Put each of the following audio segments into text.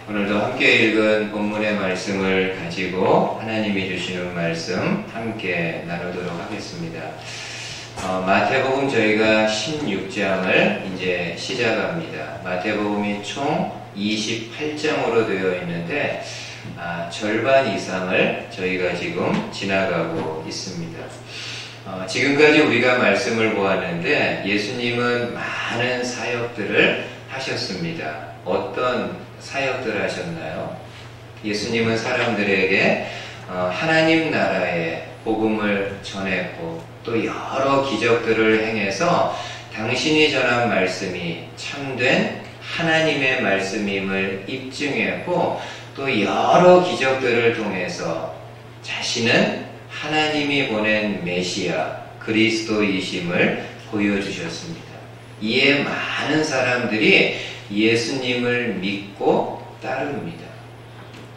오늘도 함께 읽은 본문의 말씀을 가지고 하나님이 주시는 말씀 함께 나누도록 하겠습니다. 마태복음 저희가 16장을 이제 시작합니다. 마태복음이 총 28장으로 되어 있는데 절반 이상을 저희가 지금 지나가고 있습니다. 지금까지 우리가 말씀을 보았는데 예수님은 많은 사역들을 하셨습니다. 어떤 사역들을 하셨나요? 예수님은 사람들에게 하나님 나라의 복음을 전했고 또 여러 기적들을 행해서 당신이 전한 말씀이 참된 하나님의 말씀임을 입증했고 또 여러 기적들을 통해서 자신은 하나님이 보낸 메시아 그리스도이심을 보여주셨습니다. 이에 많은 사람들이 예수님을 믿고 따릅니다.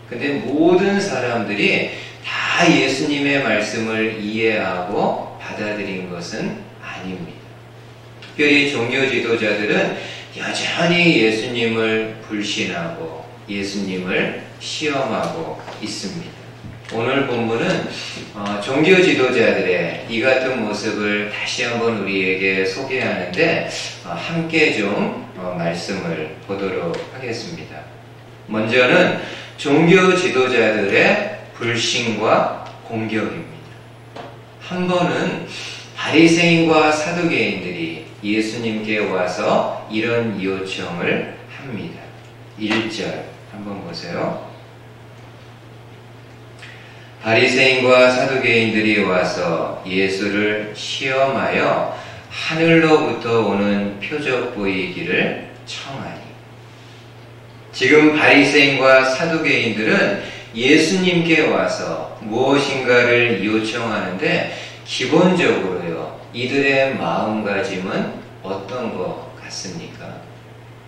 근데 모든 사람들이 다 예수님의 말씀을 이해하고 받아들인 것은 아닙니다. 특별히 종교 지도자들은 여전히 예수님을 불신하고 예수님을 시험하고 있습니다. 오늘 본문은 종교 지도자들의 이 같은 모습을 다시 한번 우리에게 소개하는데 함께 좀 말씀을 보도록 하겠습니다. 먼저는 종교 지도자들의 불신과 공격입니다. 한 번은 바리새인과 사두개인들이 예수님께 와서 이런 요청을 합니다. 1절 한번 보세요. 바리새인과 사두개인들이 와서 예수를 시험하여 하늘로부터 오는 표적 보이기를 청하니. 지금 바리새인과 사두개인들은 예수님께 와서 무엇인가를 요청하는데 기본적으로요, 이들의 마음가짐은 어떤 것 같습니까?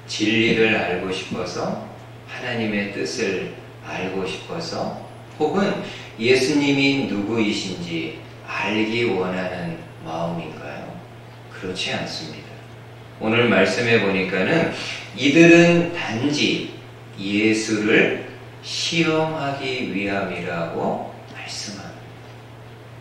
진리를 알고 싶어서, 하나님의 뜻을 알고 싶어서, 혹은 예수님이 누구이신지 알기 원하는 마음인가요? 그렇지 않습니다. 오늘 말씀해 보니까는 이들은 단지 예수를 시험하기 위함이라고 말씀합니다.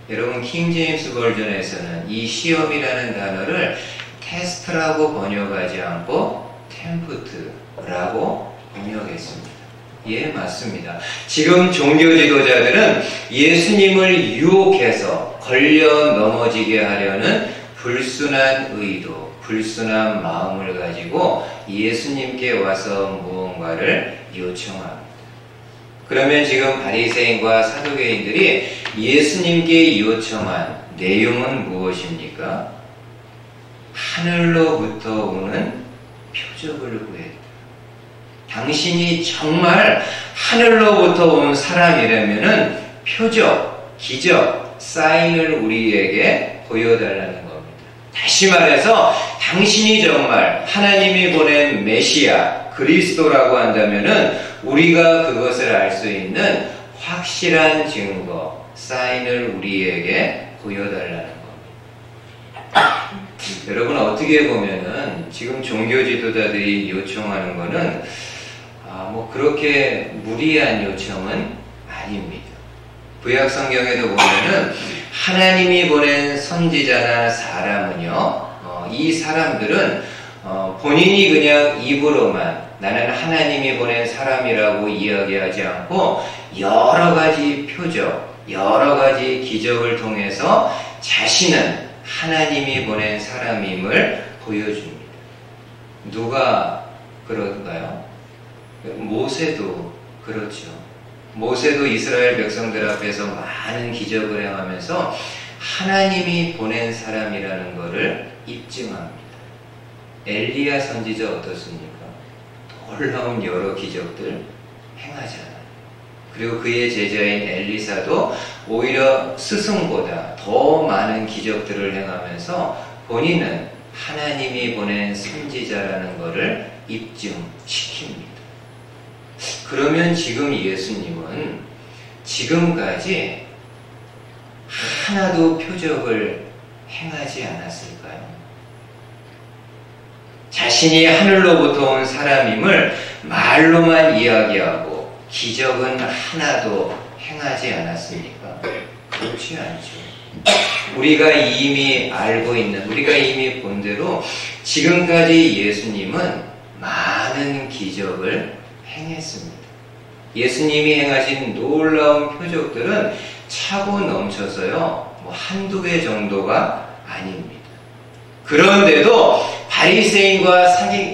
여러분 킹제임스 버전에서는 이 시험이라는 단어를 테스트라고 번역하지 않고 템프트라고 번역했습니다. 예, 맞습니다. 지금 종교 지도자들은 예수님을 유혹해서 걸려 넘어지게 하려는 불순한 의도, 불순한 마음을 가지고 예수님께 와서 무언가를 요청합니다. 그러면 지금 바리새인과 사두개인들이 예수님께 요청한 내용은 무엇입니까? 하늘로부터 오는 표적을 구했다. 당신이 정말 하늘로부터 온 사람이라면은 표적, 기적, 사인을 우리에게 보여달라는 겁니다. 다시 말해서 당신이 정말 하나님이 보낸 메시아, 그리스도라고 한다면은 우리가 그것을 알 수 있는 확실한 증거, 사인을 우리에게 보여달라는 겁니다. 여러분 어떻게 보면은 지금 종교 지도자들이 요청하는 거는 그렇게 무리한 요청은 아닙니다. 구약 성경에도 보면은 하나님이 보낸 선지자나 사람은요, 이 사람들은 본인이 그냥 입으로만 나는 하나님이 보낸 사람이라고 이야기하지 않고 여러 가지 표적, 여러 가지 기적을 통해서 자신은 하나님이 보낸 사람임을 보여줍니다. 누가 그런가요? 모세도 그렇죠. 모세도 이스라엘 백성들 앞에서 많은 기적을 행하면서 하나님이 보낸 사람이라는 것을 입증합니다. 엘리야 선지자 어떻습니까? 놀라운 여러 기적들 행하잖아요. 그리고 그의 제자인 엘리사도 오히려 스승보다 더 많은 기적들을 행하면서 본인은 하나님이 보낸 선지자라는 것을 입증시킵니다. 그러면 지금 예수님은 지금까지 하나도 표적을 행하지 않았을까요? 자신이 하늘로부터 온 사람임을 말로만 이야기하고 기적은 하나도 행하지 않았습니까? 그렇지 않죠. 우리가 이미 알고 있는, 우리가 이미 본 대로 지금까지 예수님은 많은 기적을 행했습니다. 예수님이 행하신 놀라운 표적들은 차고 넘쳐서요, 한두 개 정도가 아닙니다. 그런데도 바리새인과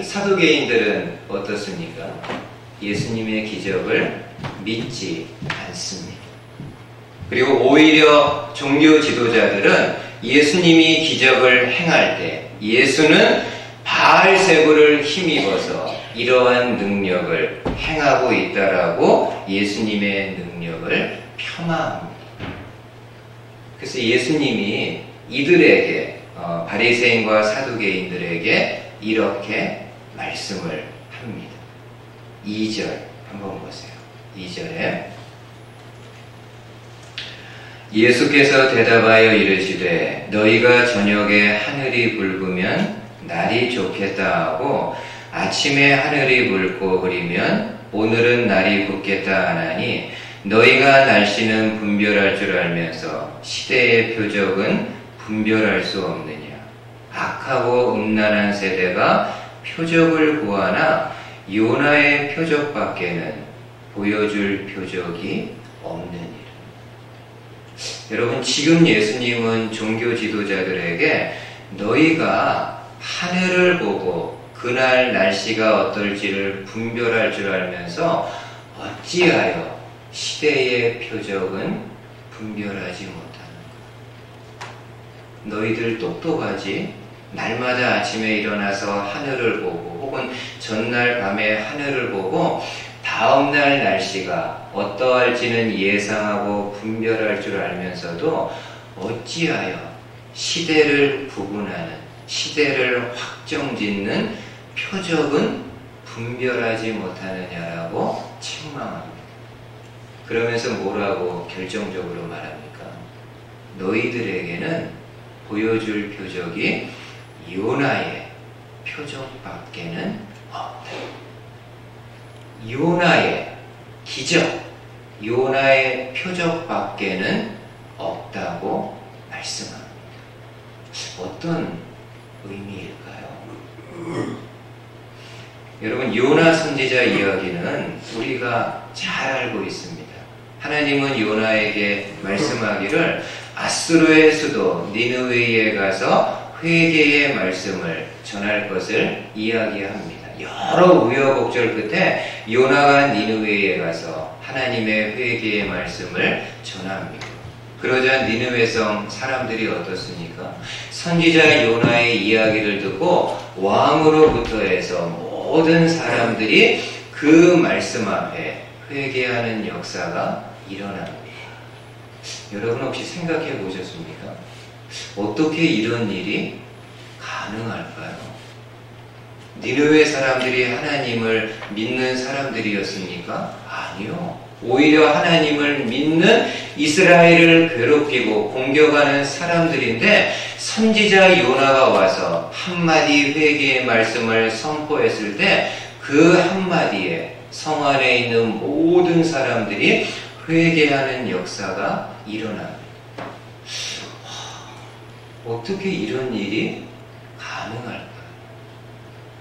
사두개인들은 어떻습니까? 예수님의 기적을 믿지 않습니다. 그리고 오히려 종교 지도자들은 예수님이 기적을 행할 때 예수는 바알세불을 힘입어서 이러한 능력을 행하고 있다라고 예수님의 능력을 폄하합니다. 그래서 예수님이 이들에게 바리새인과 사두개인들에게 이렇게 말씀을 합니다. 2절 한번 보세요. 2절에 예수께서 대답하여 이르시되 너희가 저녁에 하늘이 붉으면 날이 좋겠다 하고 아침에 하늘이 붉고 흐리면 오늘은 날이 붓겠다 하나니 너희가 날씨는 분별할 줄 알면서 시대의 표적은 분별할 수 없느냐. 악하고 음란한 세대가 표적을 구하나 요나의 표적밖에는 보여줄 표적이 없느니라. 여러분, 지금 예수님은 종교 지도자들에게 너희가 하늘을 보고 그날 날씨가 어떨지를 분별할 줄 알면서 어찌하여 시대의 표적은 분별하지 못하는가? 너희들 똑똑하지? 날마다 아침에 일어나서 하늘을 보고 혹은 전날 밤에 하늘을 보고 다음날 날씨가 어떠할지는 예상하고 분별할 줄 알면서도 어찌하여 시대를 구분하는, 시대를 확정짓는 표적은 분별하지 못하느냐라고 책망합니다. 그러면서 뭐라고 결정적으로 말합니까? 너희들에게는 보여줄 표적이 요나의 표적밖에는 없다. 요나의 기적, 요나의 표적밖에는 없다고 말씀합니다. 어떤 의미일까요? 여러분, 요나 선지자 이야기는 우리가 잘 알고 있습니다. 하나님은 요나에게 말씀하기를 아수르의 수도 니느웨에 가서 회개의 말씀을 전할 것을 이야기합니다. 여러 우여곡절 끝에 요나가 니느웨에 가서 하나님의 회개의 말씀을 전합니다. 그러자 니느웨 성 사람들이 어떻습니까? 선지자 요나의 이야기를 듣고 왕으로부터 해서 모든 사람들이 그 말씀 앞에 회개하는 역사가 일어납니다. 여러분 혹시 생각해 보셨습니까? 어떻게 이런 일이 가능할까요? 니느웨 사람들이 하나님을 믿는 사람들이었습니까? 아니요. 오히려 하나님을 믿는 이스라엘을 괴롭히고 공격하는 사람들인데 선지자 요나가 와서 한마디 회개의 말씀을 선포했을 때 그 한마디에 성 안에 있는 모든 사람들이 회개하는 역사가 일어납니다. 어떻게 이런 일이 가능할까요?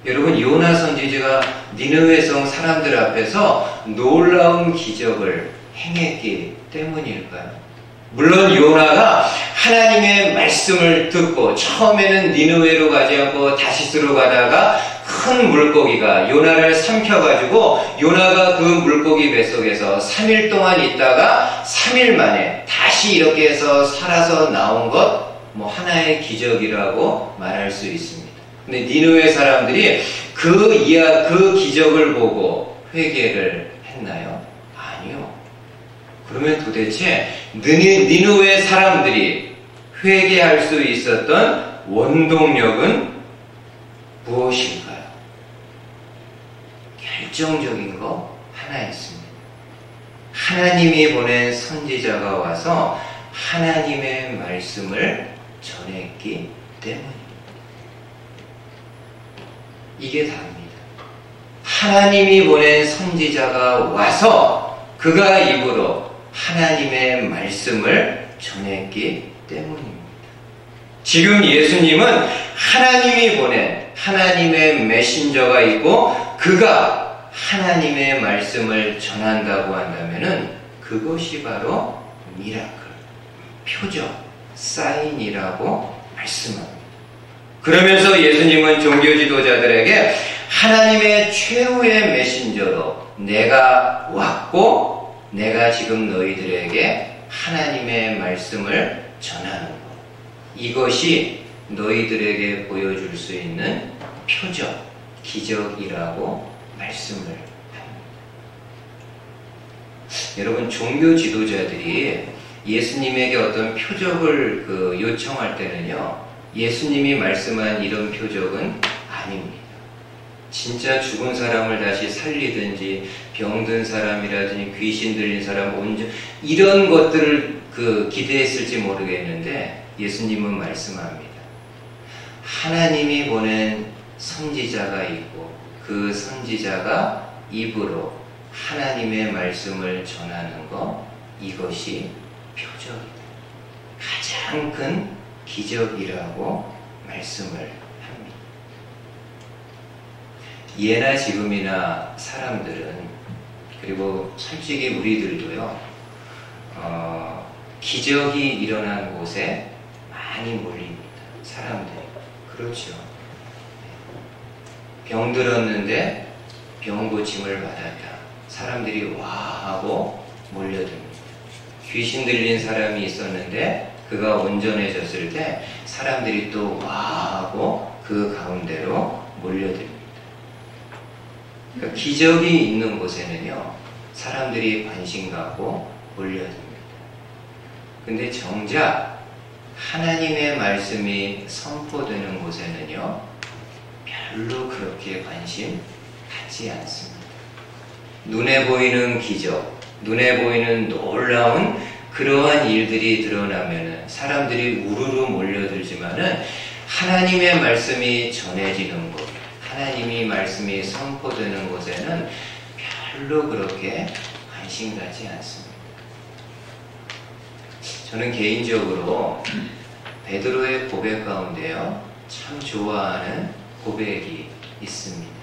여러분, 요나 선지자가 니느웨 성 사람들 앞에서 놀라운 기적을 행했기 때문일까요? 물론 요나가 하나님의 말씀을 듣고 처음에는 니느웨로 가지 않고 다시스로 가다가 큰 물고기가 요나를 삼켜가지고 요나가 그 물고기 뱃속에서 3일 동안 있다가 3일 만에 다시 이렇게 해서 살아서 나온 것 하나의 기적이라고 말할 수 있습니다. 근데 니느웨 사람들이 그 기적을 보고 회개를 했나요? 아니요. 그러면 도대체 니느웨 사람들이 회개할 수 있었던 원동력은 무엇일까요? 결정적인 거 하나 있습니다. 하나님이 보낸 선지자가 와서 하나님의 말씀을 전했기 때문입니다. 이게 답니다. 하나님이 보낸 선지자가 와서 그가 입으로 하나님의 말씀을 전했기 때문입니다. 지금 예수님은 하나님이 보낸 하나님의 메신저가 있고 그가 하나님의 말씀을 전한다고 한다면은 그것이 바로 미라클, 표적, 사인이라고 말씀합니다. 그러면서 예수님은 종교 지도자들에게 하나님의 최후의 메신저로 내가 왔고 내가 지금 너희들에게 하나님의 말씀을 전하는 것, 이것이 너희들에게 보여줄 수 있는 표적, 기적이라고 말씀을 합니다. 여러분, 종교 지도자들이 예수님에게 어떤 표적을 요청할 때는요, 예수님이 말씀한 이런 표적은 아닙니다. 진짜 죽은 사람을 다시 살리든지 병든 사람이라든지 귀신 들린 사람 이런 것들을 기대했을지 모르겠는데 예수님은 말씀합니다. 하나님이 보낸 선지자가 있고 그 선지자가 입으로 하나님의 말씀을 전하는 것, 이것이 표적이다. 가장 큰 기적이라고 말씀을 합니다. 예나 지금이나 사람들은, 그리고 솔직히 우리들도요, 기적이 일어난 곳에 많이 몰립니다. 사람들이. 그렇죠. 병들었는데 병 고침을 받았다. 사람들이 와 하고 몰려듭니다. 귀신 들린 사람이 있었는데 그가 온전해졌을 때 사람들이 또 와 하고 그 가운데로 몰려듭니다. 그러니까 기적이 있는 곳에는요, 사람들이 관심 갖고 몰려듭니다. 근데 정작 하나님의 말씀이 선포되는 곳에는요, 별로 그렇게 관심 갖지 않습니다. 눈에 보이는 기적, 눈에 보이는 놀라운 그러한 일들이 드러나면은 사람들이 우르르 몰려들지만은 하나님의 말씀이 전해지는 곳, 하나님의 말씀이 선포되는 곳에는 별로 그렇게 관심 갖지 않습니다. 저는 개인적으로 베드로의 고백 가운데요, 참 좋아하는 고백이 있습니다.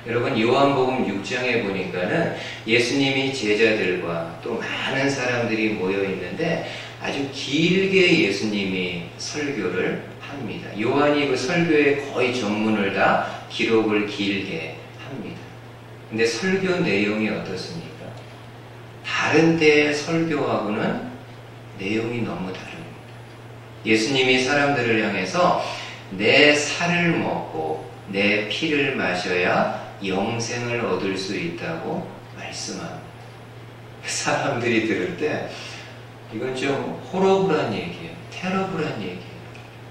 여러분, 요한복음 6장에 보니까는 예수님이 제자들과 또 많은 사람들이 모여 있는데 아주 길게 예수님이 설교를 합니다. 요한이 그 설교의 거의 전문을 다 기록을 길게 합니다. 근데 설교 내용이 어떻습니까? 다른 때의 설교하고는 내용이 너무 다릅니다. 예수님이 사람들을 향해서 내 살을 먹고 내 피를 마셔야 영생을 얻을 수 있다고 말씀합니다. 사람들이 들을 때 이건 좀 호러블한 얘기예요. 테러블한 얘기예요.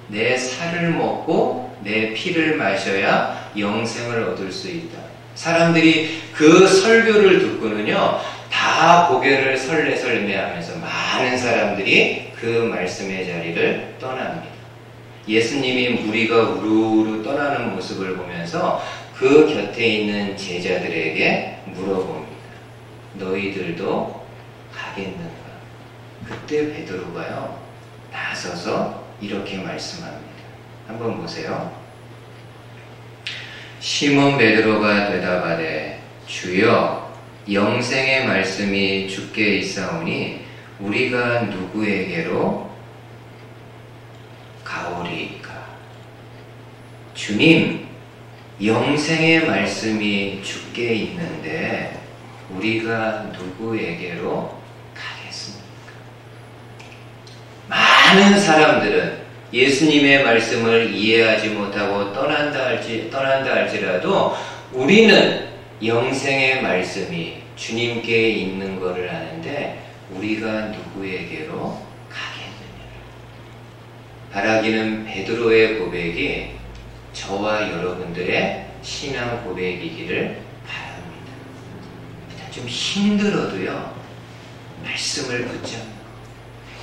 내 살을 먹고 내 피를 마셔야 영생을 얻을 수 있다. 사람들이 그 설교를 듣고는요, 다 고개를 설레설매하면서 많은 사람들이 그 말씀의 자리를 떠납니다. 예수님이 무리가 우르르 떠나는 모습을 보면서 그 곁에 있는 제자들에게 물어봅니다. 너희들도 가겠는가? 그때 베드로가요, 나서서 이렇게 말씀합니다. 한번 보세요. 시몬 베드로가 대답하되 주여, 영생의 말씀이 주께 있사오니 우리가 누구에게로 가오리까? 주님, 영생의 말씀이 주께 있는데 우리가 누구에게로 가겠습니까? 많은 사람들은 예수님의 말씀을 이해하지 못하고 떠난다 할지라도 우리는 영생의 말씀이 주님께 있는 것을 아는데 우리가 누구에게로 가겠느냐? 바라기는 베드로의 고백이 저와 여러분들의 신앙 고백이기를 바랍니다. 좀 힘들어도요, 말씀을 붙잡는 것.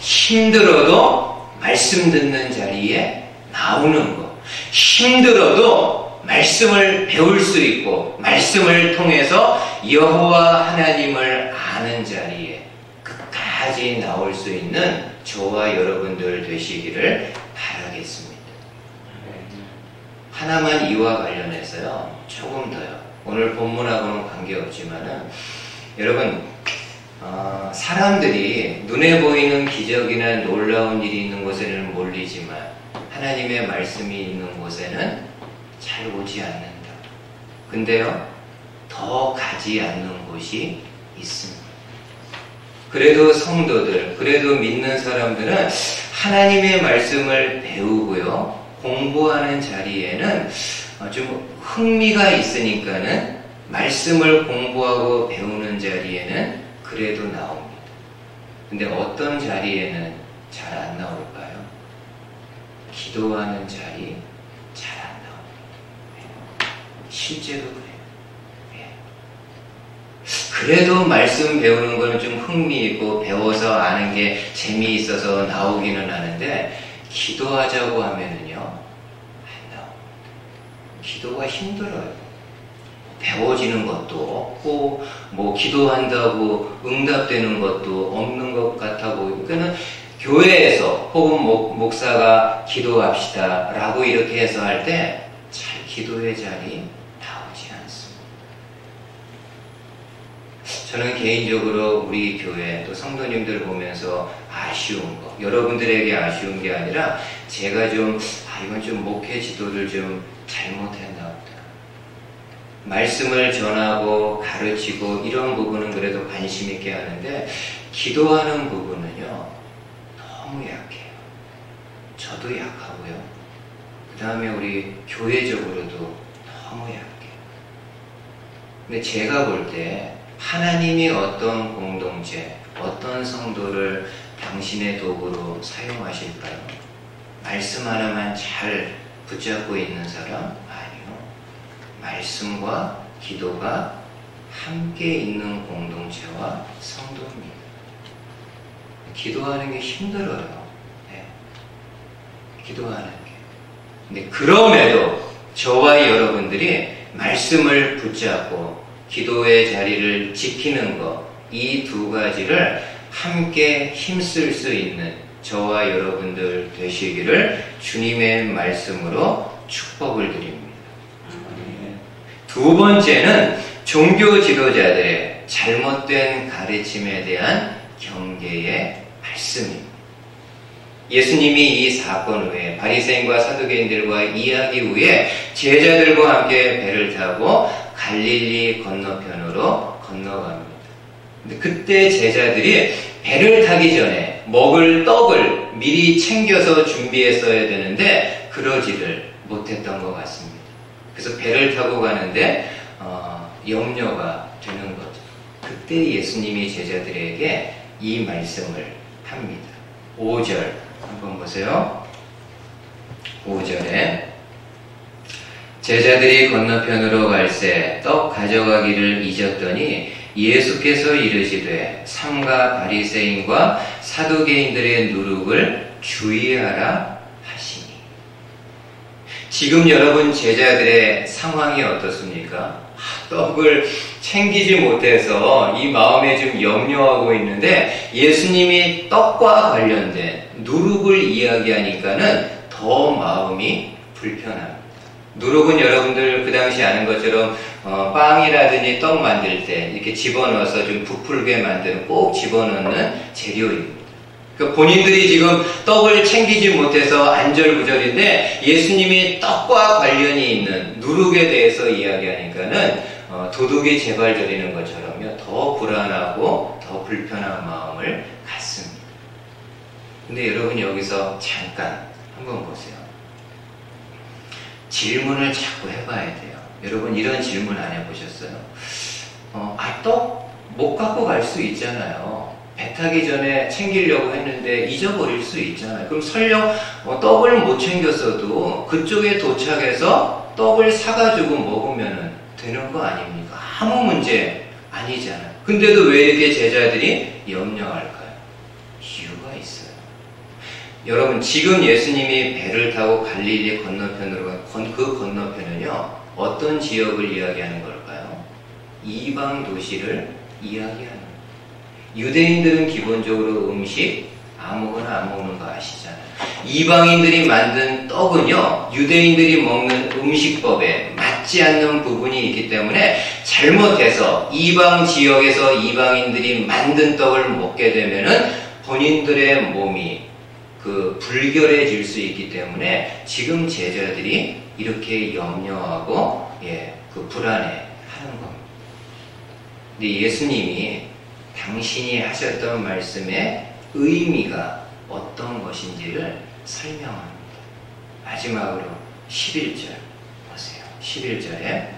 힘들어도 말씀 듣는 자리에 나오는 것. 힘들어도 말씀을 배울 수 있고 말씀을 통해서 여호와 하나님을 아는 자리에 끝까지 나올 수 있는 저와 여러분들 되시기를 바라겠습니다. 하나만 이와 관련해서요, 조금 더요. 오늘 본문하고는 관계없지만은 여러분, 사람들이 눈에 보이는 기적이나 놀라운 일이 있는 곳에는 몰리지만 하나님의 말씀이 있는 곳에는 잘 오지 않는다. 근데요, 더 가지 않는 곳이 있습니다. 그래도 성도들, 그래도 믿는 사람들은 하나님의 말씀을 배우고요, 공부하는 자리에는 좀 흥미가 있으니까는 말씀을 공부하고 배우는 자리에는 그래도 나옵니다. 근데 어떤 자리에는 잘 안 나올까요? 기도하는 자리 잘 안 나옵니다. 실제로 그래요. 그래도 말씀 배우는 거는 좀 흥미있고 배워서 아는 게 재미있어서 나오기는 하는데 기도하자고 하면은요, 안 나옵니다. 기도가 힘들어요. 배워지는 것도 없고, 뭐 기도한다고 응답되는 것도 없는 것 같아 보이고, 그러니까 교회에서 혹은 목사가 기도합시다 라고 이렇게 해서 할 때 잘 기도의 자리 나오지 않습니다. 저는 개인적으로 우리 교회 또 성도님들 보면서 아쉬운 거, 여러분들에게 아쉬운 게 아니라 제가 좀 이건 좀 목회 지도를 좀 잘못했나 보다. 말씀을 전하고 가르치고 이런 부분은 그래도 관심 있게 하는데 기도하는 부분은요, 너무 약해요. 저도 약하고요. 그 다음에 우리 교회적으로도 너무 약해요. 근데 제가 볼 때 하나님이 어떤 공동체, 어떤 성도를 당신의 도구로 사용하실까요? 말씀 하나만 잘 붙잡고 있는 사람? 아니요. 말씀과 기도가 함께 있는 공동체와 성도입니다. 기도하는 게 힘들어요. 네. 기도하는 게. 근데 그럼에도 저와 여러분들이 말씀을 붙잡고 기도의 자리를 지키는 것, 이 두 가지를 함께 힘쓸 수 있는 저와 여러분들 되시기를 주님의 말씀으로 축복을 드립니다. 두 번째는 종교 지도자들의 잘못된 가르침에 대한 경계의 말씀입니다. 예수님이 이 사건 후에 바리새인과 사두개인들과 이야기 후에 제자들과 함께 배를 타고 갈릴리 건너편으로 건너갑니다. 근데 그때 제자들이 배를 타기 전에 먹을 떡을 미리 챙겨서 준비했어야 되는데 그러지를 못했던 것 같습니다. 그래서 배를 타고 가는데 염려가 되는 거죠. 그때 예수님이 제자들에게 이 말씀을 합니다. 5절 한번 보세요. 5절에 제자들이 건너편으로 갈새 떡 가져가기를 잊었더니 예수께서 이르시되 삼가 바리새인과 사두개인들의 누룩을 주의하라 하시니. 지금 여러분 제자들의 상황이 어떻습니까? 떡을 챙기지 못해서 이 마음에 좀 염려하고 있는데 예수님이 떡과 관련된 누룩을 이야기하니까는 더 마음이 불편합니다. 누룩은 여러분들 그 당시 아는 것처럼 빵이라든지 떡 만들 때 이렇게 집어넣어서 좀 부풀게 만드는 꼭 집어넣는 재료입니다. 그러니까 본인들이 지금 떡을 챙기지 못해서 안절부절인데 예수님이 떡과 관련이 있는 누룩에 대해서 이야기하니까는 도둑이 재발저리는 것처럼요, 더 불안하고 더 불편한 마음을 갖습니다. 근데 여러분 여기서 잠깐 한번 보세요. 질문을 자꾸 해봐야 돼요. 여러분 이런 질문 안 해보셨어요? 떡 못 갖고 갈 수 있잖아요. 배 타기 전에 챙기려고 했는데 잊어버릴 수 있잖아요. 그럼 설령 떡을 못 챙겼어도 그쪽에 도착해서 떡을 사가지고 먹으면 되는 거 아닙니까? 아무 문제 아니잖아요. 근데도 왜 이렇게 제자들이 염려할까요? 이유가 있어요. 여러분 지금 예수님이 배를 타고 갈릴리 건너편으로 간 그 건너편은요 어떤 지역을 이야기하는 걸까요? 이방 도시를 이야기하는 거예요. 유대인들은 기본적으로 음식 아무거나 안 먹는 거 아시잖아요. 이방인들이 만든 떡은요 유대인들이 먹는 음식법에 맞지 않는 부분이 있기 때문에 잘못해서 이방 지역에서 이방인들이 만든 떡을 먹게 되면은 본인들의 몸이 불결해질 수 있기 때문에 지금 제자들이 이렇게 염려하고 불안해 하는 겁니다. 근데 예수님이 당신이 하셨던 말씀의 의미가 어떤 것인지를 설명합니다. 마지막으로 11절 보세요. 11절에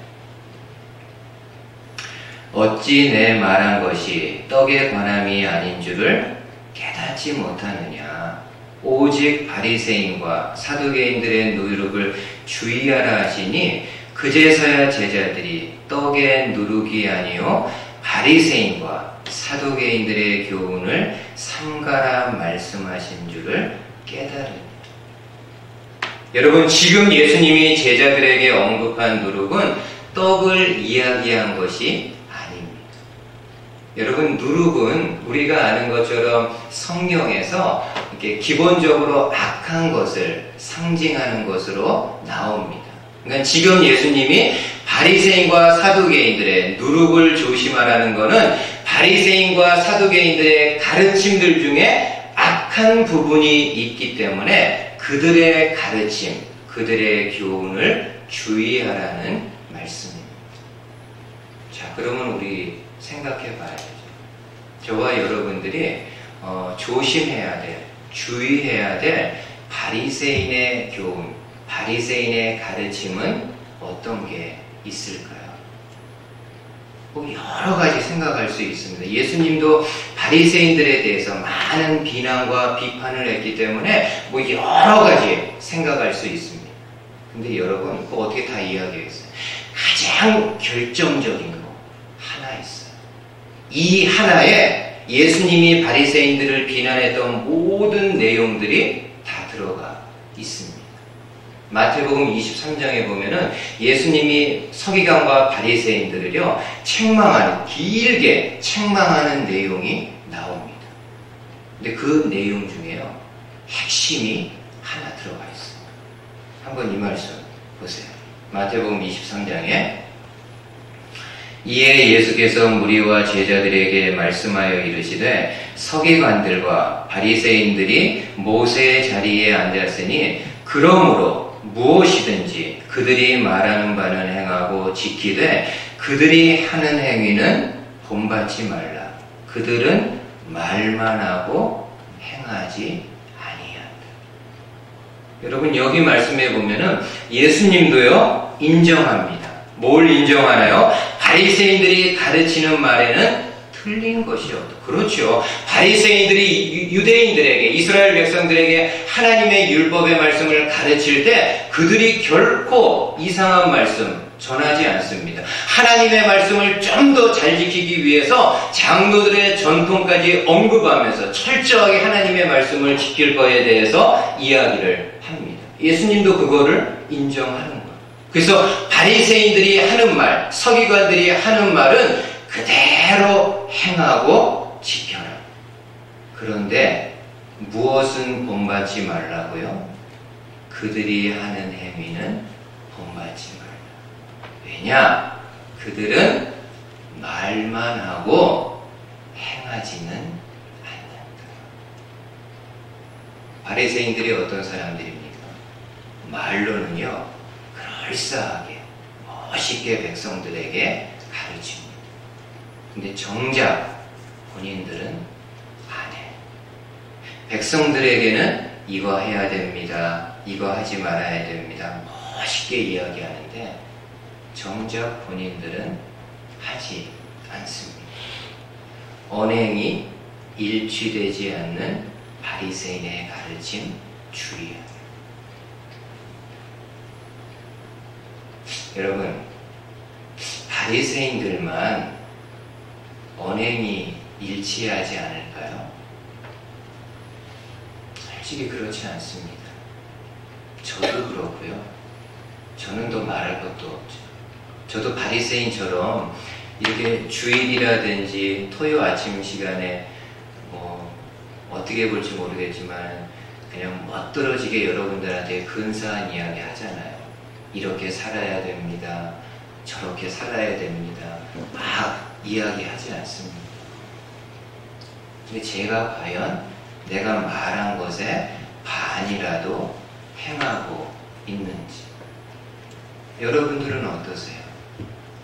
어찌 내 말한 것이 떡에 관함이 아닌 줄을 깨닫지 못하느냐. 오직 바리새인과 사두개인들의 누룩을 주의하라 하시니 그제서야 제자들이 떡의 누룩이 아니요 바리새인과 사두개인들의 교훈을 삼가라 말씀하신 줄을 깨달으니. 여러분 지금 예수님이 제자들에게 언급한 누룩은 떡을 이야기한 것이 아닙니다. 여러분 누룩은 우리가 아는 것처럼 성경에서 이렇게 기본적으로 악한 것을 상징하는 것으로 나옵니다. 그러니까 지금 예수님이 바리새인과 사두개인들의 누룩을 조심하라는 것은 바리새인과 사두개인들의 가르침들 중에 악한 부분이 있기 때문에 그들의 가르침, 그들의 교훈을 주의하라는 말씀입니다. 자, 그러면 우리 생각해 봐야죠. 저와 여러분들이 조심해야 될, 주의해야 될 바리새인의 교훈, 바리새인의 가르침은 어떤 게 있을까요? 여러 가지 생각할 수 있습니다. 예수님도 바리새인들에 대해서 많은 비난과 비판을 했기 때문에 여러 가지 생각할 수 있습니다. 근데 여러분 그거 어떻게 다 이야기했어요? 가장 결정적인 거 하나 있어요. 이 하나에 예수님이 바리새인들을 비난했던 모든 내용들이 다 들어가 있습니다. 마태복음 23장에 보면은 예수님이 서기관과 바리새인들을요 책망하는, 길게 책망하는 내용이 나옵니다. 근데 그 내용 중에요 핵심이 하나 들어가 있어요. 한번 이 말씀 보세요. 마태복음 23장에 이에 예수께서 무리와 제자들에게 말씀하여 이르시되 서기관들과 바리새인들이 모세의 자리에 앉았으니 그러므로 무엇이든지 그들이 말하는 바는 행하고 지키되 그들이 하는 행위는 본받지 말라. 그들은 말만 하고 행하지 아니한다. 여러분 여기 말씀해 보면은 예수님도요 인정합니다. 뭘 인정하나요? 바리새인들이 가르치는 말에는 틀린 것이 없다. 그렇죠. 바리새인들이 유대인들에게, 이스라엘 백성들에게 하나님의 율법의 말씀을 가르칠 때 그들이 결코 이상한 말씀 전하지 않습니다. 하나님의 말씀을 좀 더 잘 지키기 위해서 장로들의 전통까지 언급하면서 철저하게 하나님의 말씀을 지킬 거에 대해서 이야기를 합니다. 예수님도 그거를 인정하는 거예요. 그래서 바리새인들이 하는 말, 서기관들이 하는 말은 그대로 행하고 지켜라. 그런데 무엇은 본받지 말라고요? 그들이 하는 행위는 본받지 말라. 왜냐? 그들은 말만 하고 행하지는 않는다. 바리새인들이 어떤 사람들입니까? 말로는요 그럴싸하게 멋있게 백성들에게 가르칩니다. 근데 정작 본인들은 안 해. 백성들에게는 이거 해야 됩니다. 이거 하지 말아야 됩니다. 멋있게 이야기하는데 정작 본인들은 하지 않습니다. 언행이 일치되지 않는 바리새인의 가르침 주의하라. 여러분, 바리새인들만 언행이 일치하지 않을까요? 솔직히 그렇지 않습니다. 저도 그렇고요. 저는 더 말할 것도 없죠. 저도 바리새인처럼 이렇게 주일이라든지 토요 아침 시간에 어떻게 볼지 모르겠지만 그냥 멋들어지게 여러분들한테 근사한 이야기 하잖아요. 이렇게 살아야 됩니다. 저렇게 살아야 됩니다. 막 이야기하지 않습니다. 근데 제가 과연 내가 말한 것에 반이라도 행하고 있는지, 여러분들은 어떠세요?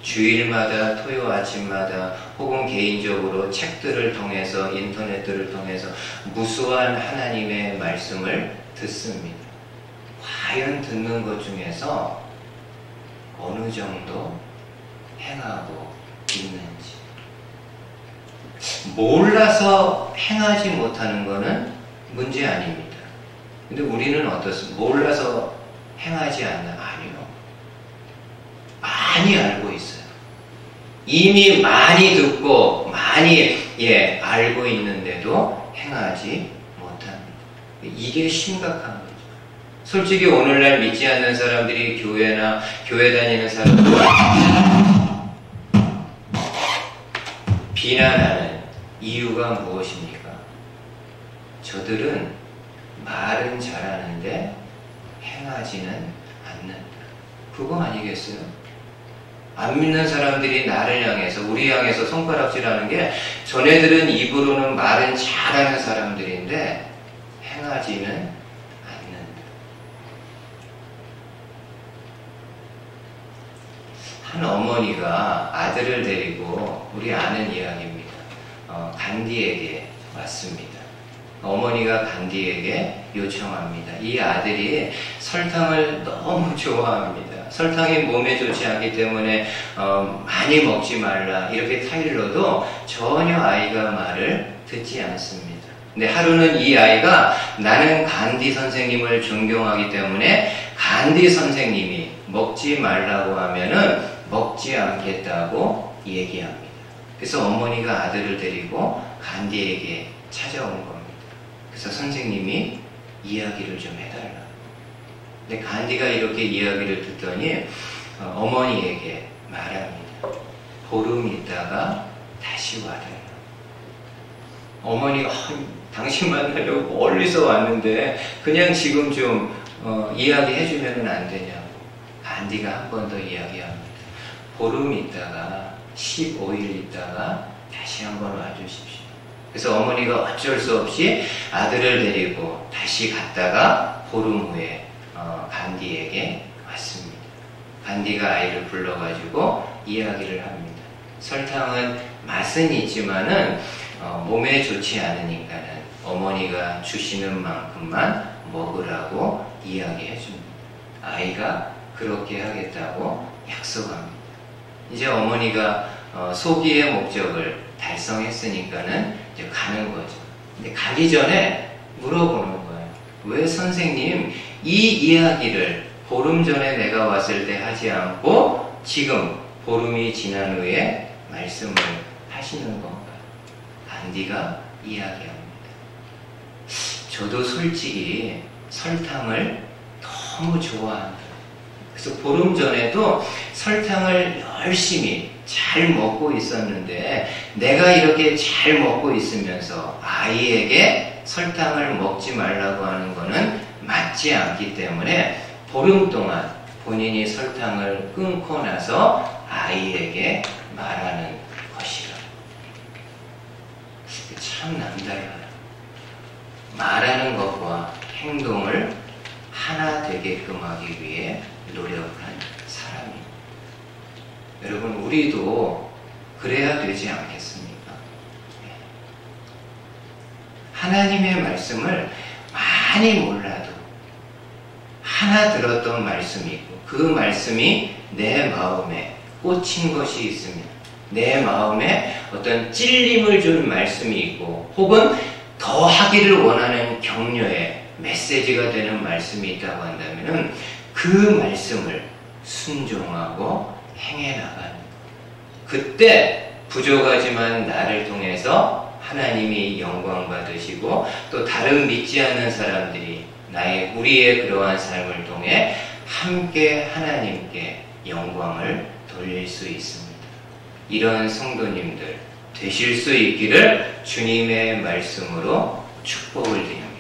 주일마다 토요 아침마다 혹은 개인적으로 책들을 통해서 인터넷들을 통해서 무수한 하나님의 말씀을 듣습니다. 과연 듣는 것 중에서 어느 정도 행하고 있는지. 몰라서 행하지 못하는 것은 문제 아닙니다. 근데 우리는 어떻습니까? 몰라서 행하지 않나? 아니요. 많이 알고 있어요. 이미 많이 듣고 많이 알고 있는데도 행하지 못합니다. 이게 심각한 거죠. 솔직히 오늘날 믿지 않는 사람들이 교회나 교회 다니는 사람들 비난하는 이유가 무엇입니까? 저들은 말은 잘하는데 행하지는 않는다. 그거 아니겠어요? 안 믿는 사람들이 나를 향해서, 우리 향해서 손가락질하는 게, 전애들은 입으로는 말은 잘하는 사람들인데 행하지는 않는다. 한 어머니가 아들을 데리고, 우리 아는 이야기입니다. 간디에게 왔습니다. 어머니가 간디에게 요청합니다. 이 아들이 설탕을 너무 좋아합니다. 설탕이 몸에 좋지 않기 때문에 많이 먹지 말라 이렇게 타일러도 전혀 아이가 말을 듣지 않습니다. 근데 하루는 이 아이가 나는 간디 선생님을 존경하기 때문에 간디 선생님이 먹지 말라고 하면은 먹지 않겠다고 얘기합니다. 그래서 어머니가 아들을 데리고 간디에게 찾아온 겁니다. 그래서 선생님이 이야기를 좀 해달라. 근데 간디가 이렇게 이야기를 듣더니 어머니에게 말합니다. 보름 있다가 다시 와달라. 어머니가 당신 만나려고 멀리서 왔는데 그냥 지금 좀 이야기해주면 안 되냐고. 간디가 한 번 더 이야기합니다. 보름 있다가 15일 있다가 다시 한번 와주십시오. 그래서 어머니가 어쩔 수 없이 아들을 데리고 다시 갔다가 보름 후에 간디에게 왔습니다. 간디가 아이를 불러가지고 이야기를 합니다. 설탕은 맛은 있지만은 몸에 좋지 않으니까는 어머니가 주시는 만큼만 먹으라고 이야기해줍니다. 아이가 그렇게 하겠다고 약속합니다. 이제 어머니가 소기의 목적을 달성했으니까는 이제 가는 거죠. 근데 가기 전에 물어보는 거예요. 왜 선생님 이 이야기를 보름 전에 내가 왔을 때 하지 않고 지금 보름이 지난 후에 말씀을 하시는 건가요? 간디가 이야기합니다. 저도 솔직히 설탕을 너무 좋아한다. 그래서 보름 전에도 설탕을 열심히 잘 먹고 있었는데 내가 이렇게 잘 먹고 있으면서 아이에게 설탕을 먹지 말라고 하는 것은 맞지 않기 때문에 보름 동안 본인이 설탕을 끊고 나서 아이에게 말하는 것이라. 참 남달라요. 말하는 것과 행동을 하나 되게끔 하기 위해 노력한 사람입니다. 여러분, 우리도 그래야 되지 않겠습니까? 하나님의 말씀을 많이 몰라도 하나 들었던 말씀이 있고 그 말씀이 내 마음에 꽂힌 것이 있으면 내 마음에 어떤 찔림을 준 말씀이 있고 혹은 더 하기를 원하는 격려의 메시지가 되는 말씀이 있다고 한다면 그 말씀을 순종하고 행해 나가는 것. 그때 부족하지만 나를 통해서 하나님이 영광 받으시고 또 다른 믿지 않는 사람들이 우리의 그러한 삶을 통해 함께 하나님께 영광을 돌릴 수 있습니다. 이런 성도님들 되실 수 있기를 주님의 말씀으로 축복을 드립니다.